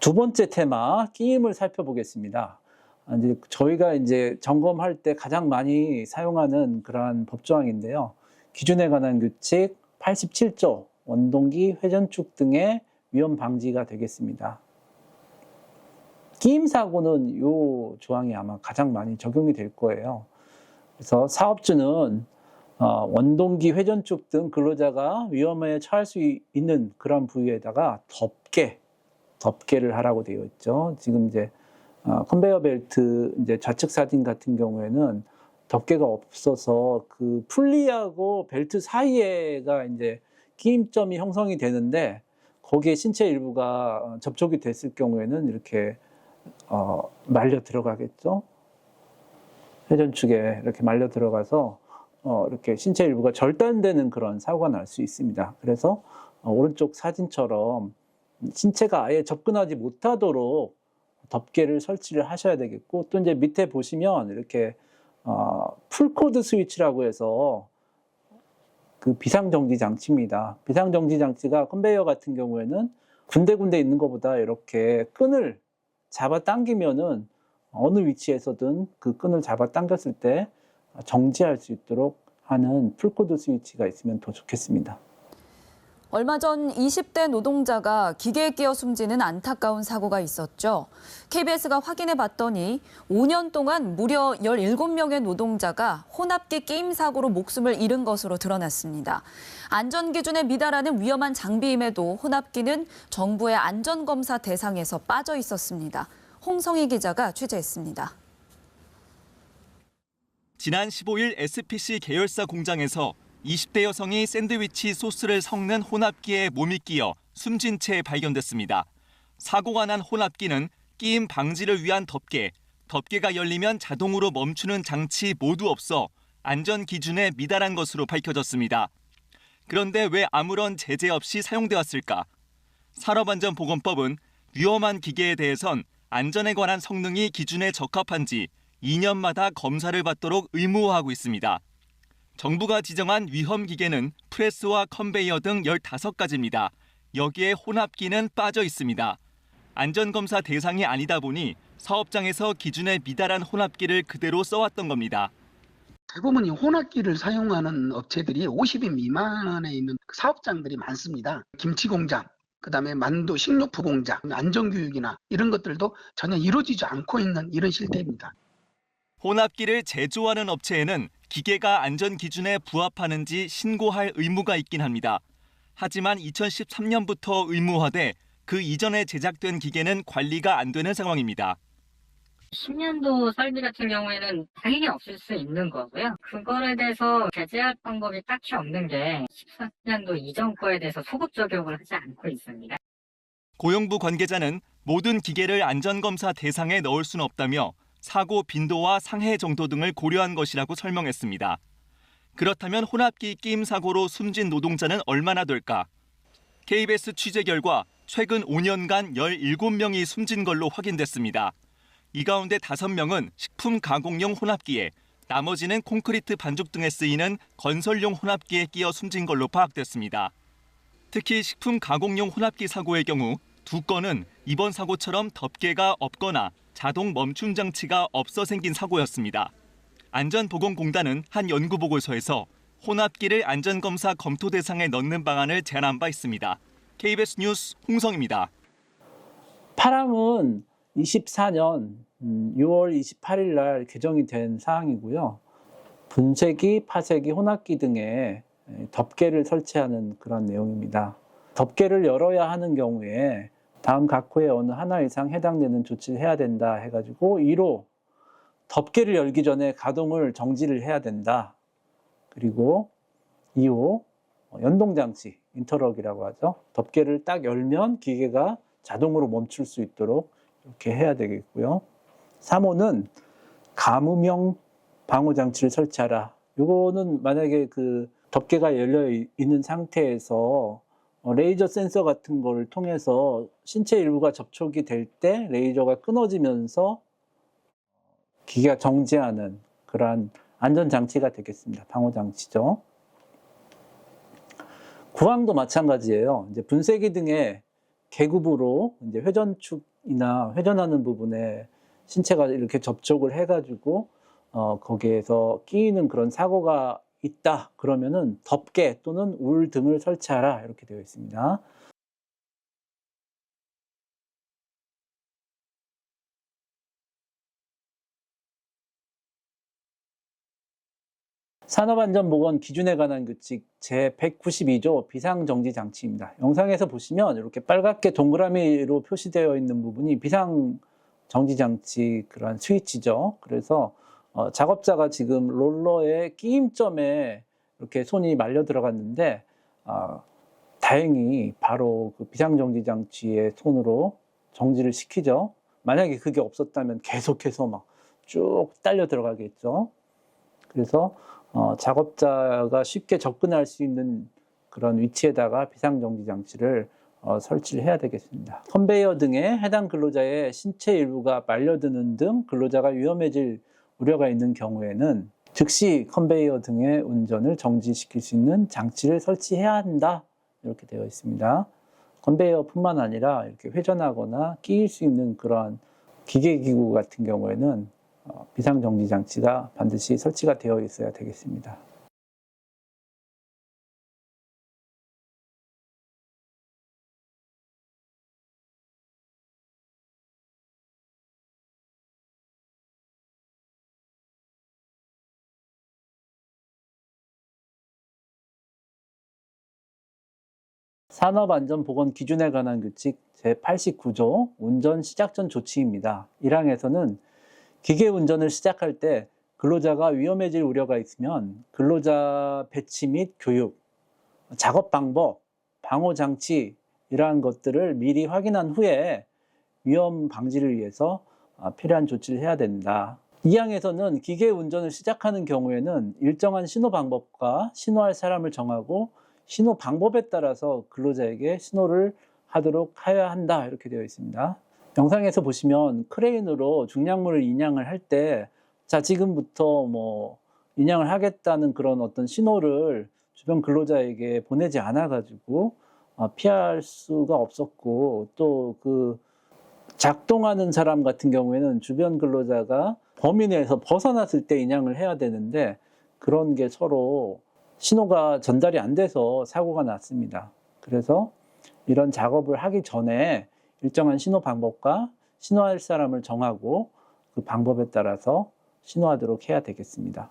두 번째 테마, 끼임을 살펴보겠습니다. 이제 저희가 이제 점검할 때 가장 많이 사용하는 그러한 법조항인데요. 기준에 관한 규칙 87조, 원동기, 회전축 등의 위험 방지가 되겠습니다. 끼임 사고는 이 조항이 아마 가장 많이 적용이 될 거예요. 그래서 사업주는 원동기, 회전축 등 근로자가 위험에 처할 수 있는 그런 부위에다가 덮개를 하라고 되어 있죠. 지금 이제 컨베이어 벨트 이제 좌측 사진 같은 경우에는 덮개가 없어서 그 풀리하고 벨트 사이에가 이제 끼임점이 형성이 되는데 거기에 신체 일부가 접촉이 됐을 경우에는 이렇게 말려 들어가겠죠. 회전축에 이렇게 말려 들어가서 이렇게 신체 일부가 절단되는 그런 사고가 날 수 있습니다. 그래서 오른쪽 사진처럼 신체가 아예 접근하지 못하도록 덮개를 설치를 하셔야 되겠고, 또 이제 밑에 보시면 이렇게 풀코드 스위치라고 해서 그 비상정지 장치입니다. 비상정지 장치가 컨베이어 같은 경우에는 군데군데 있는 것보다 이렇게 끈을 잡아 당기면은 어느 위치에서든 그 끈을 잡아 당겼을 때 정지할 수 있도록 하는 풀코드 스위치가 있으면 더 좋겠습니다. 얼마 전 20대 노동자가 기계에 끼어 숨지는 안타까운 사고가 있었죠. KBS가 확인해 봤더니 5년 동안 무려 17명의 노동자가 혼합기 끼임 사고로 목숨을 잃은 것으로 드러났습니다. 안전기준에 미달하는 위험한 장비임에도 혼합기는 정부의 안전검사 대상에서 빠져 있었습니다. 홍성희 기자가 취재했습니다. 지난 15일 SPC 계열사 공장에서 20대 여성이 샌드위치 소스를 섞는 혼합기에 몸이 끼어 숨진 채 발견됐습니다. 사고가 난 혼합기는 끼임 방지를 위한 덮개가 열리면 자동으로 멈추는 장치 모두 없어 안전 기준에 미달한 것으로 밝혀졌습니다. 그런데 왜 아무런 제재 없이 사용되었을까? 산업안전보건법은 위험한 기계에 대해선 안전에 관한 성능이 기준에 적합한지 2년마다 검사를 받도록 의무화하고 있습니다. 정부가 지정한 위험 기계는 프레스와 컨베이어 등 15가지입니다. 여기에 혼합기는 빠져 있습니다. 안전검사 대상이 아니다 보니 사업장에서 기준에 미달한 혼합기를 그대로 써왔던 겁니다. 대부분 이 혼합기를 사용하는 업체들이 50인 미만에 있는 사업장들이 많습니다. 김치 공장, 그다음에 만두, 식료품 공장, 안전교육이나 이런 것들도 전혀 이루어지지 않고 있는 이런 실태입니다. 혼합기를 제조하는 업체에는 기계가 안전 기준에 부합하는지 신고할 의무가 있긴 합니다. 하지만 2013년부터 의무화돼 그 이전에 제작된 기계는 관리가 안 되는 상황입니다. 10년도 설비 같은 경우에는 당연히 없을 수 있는 거고요. 그거에 대해서 제재할 방법이 딱히 없는 게 14년도 이전 거에 대해서 소급 적용을 하지 않고 있습니다. 고용부 관계자는 모든 기계를 안전검사 대상에 넣을 수는 없다며 사고 빈도와 상해 정도 등을 고려한 것이라고 설명했습니다. 그렇다면 혼합기 끼임 사고로 숨진 노동자는 얼마나 될까? KBS 취재 결과 최근 5년간 17명이 숨진 걸로 확인됐습니다. 이 가운데 5명은 식품 가공용 혼합기에, 나머지는 콘크리트 반죽 등에 쓰이는 건설용 혼합기에 끼어 숨진 걸로 파악됐습니다. 특히 식품 가공용 혼합기 사고의 경우 2건은 이번 사고처럼 덮개가 없거나 자동 멈춤 장치가 없어 생긴 사고였습니다. 안전보건공단은 한 연구보고서에서 혼합기를 안전검사 검토 대상에 넣는 방안을 제안한 바 있습니다. KBS 뉴스 홍성입니다. 파랑은 24년 6월 28일 날 개정이 된 사항이고요. 분쇄기, 파쇄기, 혼합기 등에 덮개를 설치하는 그런 내용입니다. 덮개를 열어야 하는 경우에 다음 각호의 어느 하나 이상 해당되는 조치를 해야 된다 해가지고 1호 덮개를 열기 전에 가동을 정지를 해야 된다. 그리고 2호 연동장치, 인터럭이라고 하죠. 덮개를 딱 열면 기계가 자동으로 멈출 수 있도록 이렇게 해야 되겠고요. 3호는 가무명 방호장치를 설치하라. 이거는 만약에 그 덮개가 열려 있는 상태에서 레이저 센서 같은 걸 통해서 신체 일부가 접촉이 될 때 레이저가 끊어지면서 기계가 정지하는 그러한 안전장치가 되겠습니다. 방호장치죠. 구황도 마찬가지예요. 이제 분쇄기 등의 계급으로 이제 회전축 바닥이나 회전하는 부분에 신체가 이렇게 접촉을 해가지고 거기에서 끼이는 그런 사고가 있다 그러면은 덮개 또는 울 등을 설치하라 이렇게 되어 있습니다. 산업안전보건 기준에 관한 규칙 제192조 비상정지장치입니다. 영상에서 보시면 이렇게 빨갛게 동그라미로 표시되어 있는 부분이 비상정지장치 그런 스위치죠. 그래서 작업자가 지금 롤러의 끼임점에 이렇게 손이 말려 들어갔는데 다행히 바로 그 비상정지장치의 손으로 정지를 시키죠. 만약에 그게 없었다면 계속해서 막 쭉 딸려 들어가겠죠. 그래서 작업자가 쉽게 접근할 수 있는 그런 위치에다가 비상정지 장치를 설치를 해야 되겠습니다. 컨베이어 등에 해당 근로자의 신체 일부가 말려드는 등 근로자가 위험해질 우려가 있는 경우에는 즉시 컨베이어 등의 운전을 정지시킬 수 있는 장치를 설치해야 한다. 이렇게 되어 있습니다. 컨베이어뿐만 아니라 이렇게 회전하거나 끼일 수 있는 그런 기계기구 같은 경우에는 비상정지 장치가 반드시 설치가 되어 있어야 되겠습니다. 산업안전보건 기준에 관한 규칙 제89조 운전 시작 전 조치입니다. 1항에서는 기계 운전을 시작할 때 근로자가 위험해질 우려가 있으면 근로자 배치 및 교육, 작업 방법, 방호 장치 이러한 것들을 미리 확인한 후에 위험 방지를 위해서 필요한 조치를 해야 된다. 2항에서는 기계 운전을 시작하는 경우에는 일정한 신호 방법과 신호할 사람을 정하고 신호 방법에 따라서 근로자에게 신호를 하도록 해야 한다. 이렇게 되어 있습니다. 영상에서 보시면 크레인으로 중량물을 인양을 할 때, 자, 지금부터 뭐, 인양을 하겠다는 그런 어떤 신호를 주변 근로자에게 보내지 않아가지고, 피할 수가 없었고, 또 그, 작동하는 사람 같은 경우에는 주변 근로자가 범위 내에서 벗어났을 때 인양을 해야 되는데, 그런 게 서로 신호가 전달이 안 돼서 사고가 났습니다. 그래서 이런 작업을 하기 전에 일정한 신호 방법과 신호할 사람을 정하고 그 방법에 따라서 신호하도록 해야 되겠습니다.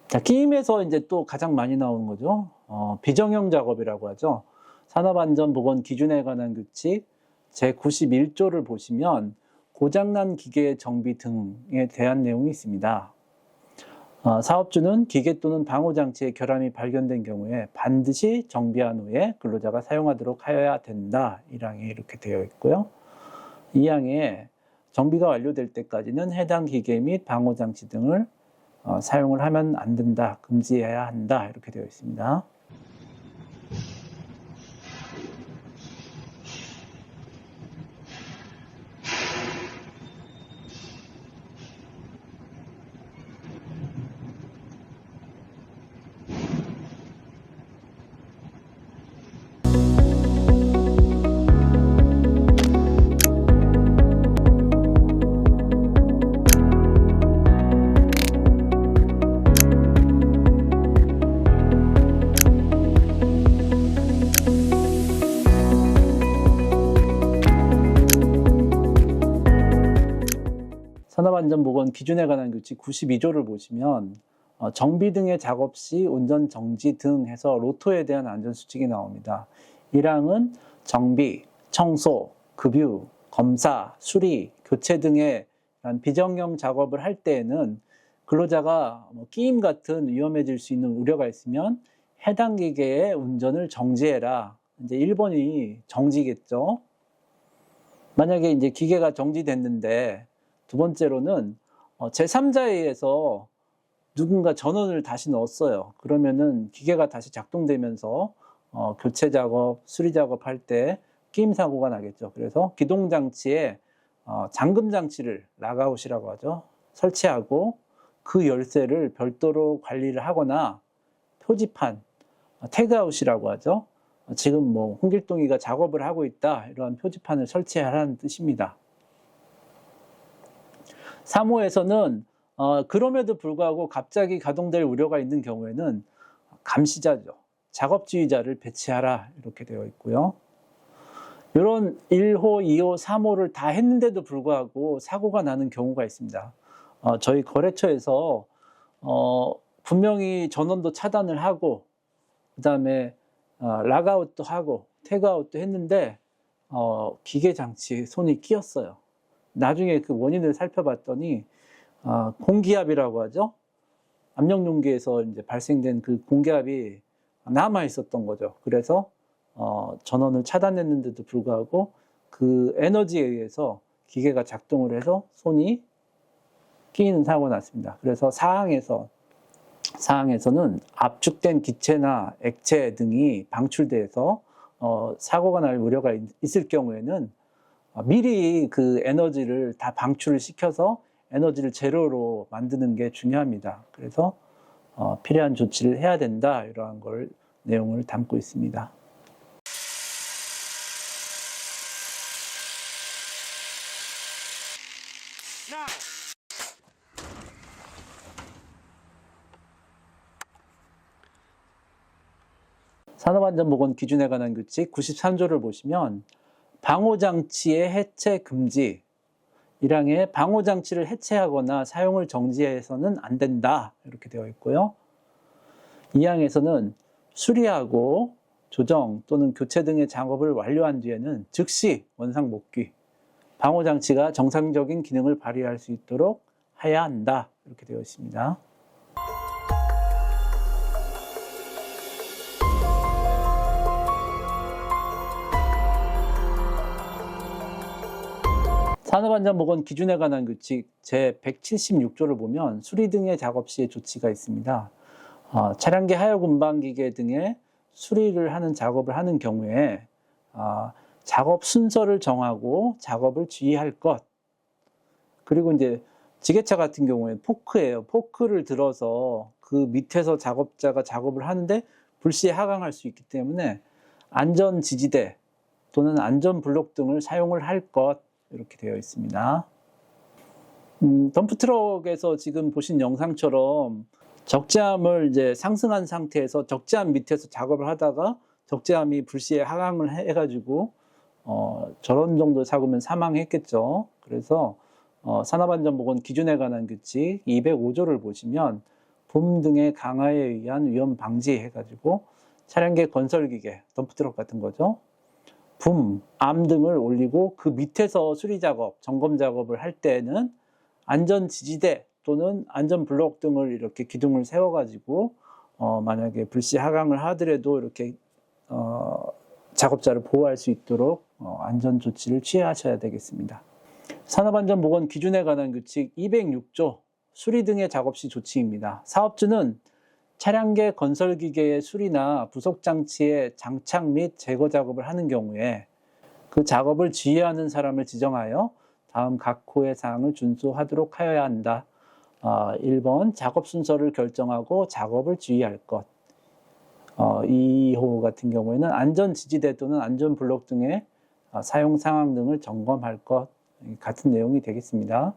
자, 끼임에서 이제 또 가장 많이 나오는 거죠. 비정형 작업이라고 하죠. 산업안전보건 기준에 관한 규칙 제91조를 보시면 고장난 기계 정비 등에 대한 내용이 있습니다. 사업주는 기계 또는 방호장치의 결함이 발견된 경우에 반드시 정비한 후에 근로자가 사용하도록 하여야 된다. 1항에 이렇게 되어 있고요. 2항에 정비가 완료될 때까지는 해당 기계 및 방호장치 등을 사용을 하면 안 된다, 금지해야 한다 이렇게 되어 있습니다. 산업안전보건 기준에 관한 규칙 92조를 보시면 정비 등의 작업 시 운전 정지 등 해서 로토에 대한 안전수칙이 나옵니다. 1항은 정비, 청소, 급유, 검사, 수리, 교체 등의 비정형 작업을 할 때에는 근로자가 끼임 같은 위험해질 수 있는 우려가 있으면 해당 기계의 운전을 정지해라. 이제 1번이 정지겠죠. 만약에 이제 기계가 정지됐는데 두 번째로는 제3자에 의해서 누군가 전원을 다시 넣었어요. 그러면은 기계가 다시 작동되면서 교체 작업, 수리 작업할 때 끼임 사고가 나겠죠. 그래서 기동 장치에 잠금 장치를 락아웃이라고 하죠. 설치하고 그 열쇠를 별도로 관리를 하거나 표지판, 태그아웃이라고 하죠. 지금 뭐 홍길동이가 작업을 하고 있다 이러한 표지판을 설치하라는 뜻입니다. 3호에서는 그럼에도 불구하고 갑자기 가동될 우려가 있는 경우에는 감시자죠. 작업지휘자를 배치하라 이렇게 되어 있고요. 이런 1호, 2호, 3호를 다 했는데도 불구하고 사고가 나는 경우가 있습니다. 저희 거래처에서 분명히 전원도 차단을 하고 그 다음에 락아웃도 하고 태그아웃도 했는데 기계 장치에 손이 끼었어요. 나중에 그 원인을 살펴봤더니 공기압이라고 하죠. 압력용기에서 이제 발생된 그 공기압이 남아 있었던 거죠. 그래서 전원을 차단했는데도 불구하고 그 에너지에 의해서 기계가 작동을 해서 손이 끼이는 사고가 났습니다. 그래서 사항에서는 압축된 기체나 액체 등이 방출돼서 사고가 날 우려가 있을 경우에는 미리 그 에너지를 다 방출을 시켜서 에너지를 제로로 만드는 게 중요합니다. 그래서 필요한 조치를 해야 된다 이러한 걸 내용을 담고 있습니다. 산업안전보건 기준에 관한 규칙 93조를 보시면 방호장치의 해체 금지 1항에 방호장치를 해체하거나 사용을 정지해서는 안 된다 이렇게 되어 있고요. 2항에서는 수리하고 조정 또는 교체 등의 작업을 완료한 뒤에는 즉시 원상 복귀, 방호장치가 정상적인 기능을 발휘할 수 있도록 해야 한다 이렇게 되어 있습니다. 산업안전보건 기준에 관한 규칙 제176조를 보면 수리 등의 작업 시의 조치가 있습니다. 차량계 하역 운반기계 등의 수리를 하는 작업을 하는 경우에 작업 순서를 정하고 작업을 지휘할 것. 그리고 이제 지게차 같은 경우에 포크예요. 포크를 들어서 그 밑에서 작업자가 작업을 하는데 불시에 하강할 수 있기 때문에 안전 지지대 또는 안전 블록 등을 사용을 할 것. 이렇게 되어 있습니다. 덤프트럭에서 지금 보신 영상처럼 적재함을 이제 상승한 상태에서 적재함 밑에서 작업을 하다가 적재함이 불시에 하강을 해가지고 저런 정도 사고면 사망했겠죠. 그래서 산업안전보건 기준에 관한 규칙 205조를 보시면 붐 등의 강화에 의한 위험 방지 해가지고 차량계 건설기계, 덤프트럭 같은 거죠. 붐, 암 등을 올리고 그 밑에서 수리 작업, 점검 작업을 할 때는 안전 지지대 또는 안전 블록 등을 이렇게 기둥을 세워가지고 만약에 불시 하강을 하더라도 이렇게 작업자를 보호할 수 있도록 안전 조치를 취하셔야 되겠습니다. 산업안전보건 기준에 관한 규칙 206조 수리 등의 작업 시 조치입니다. 사업주는 차량계 건설기계의 수리나 부속장치의 장착 및 제거 작업을 하는 경우에 그 작업을 지휘하는 사람을 지정하여 다음 각 호의 사항을 준수하도록 하여야 한다. 1번 작업 순서를 결정하고 작업을 지휘할 것. 2호 같은 경우에는 안전지지대 또는 안전블록 등의 사용 상황 등을 점검할 것. 같은 내용이 되겠습니다.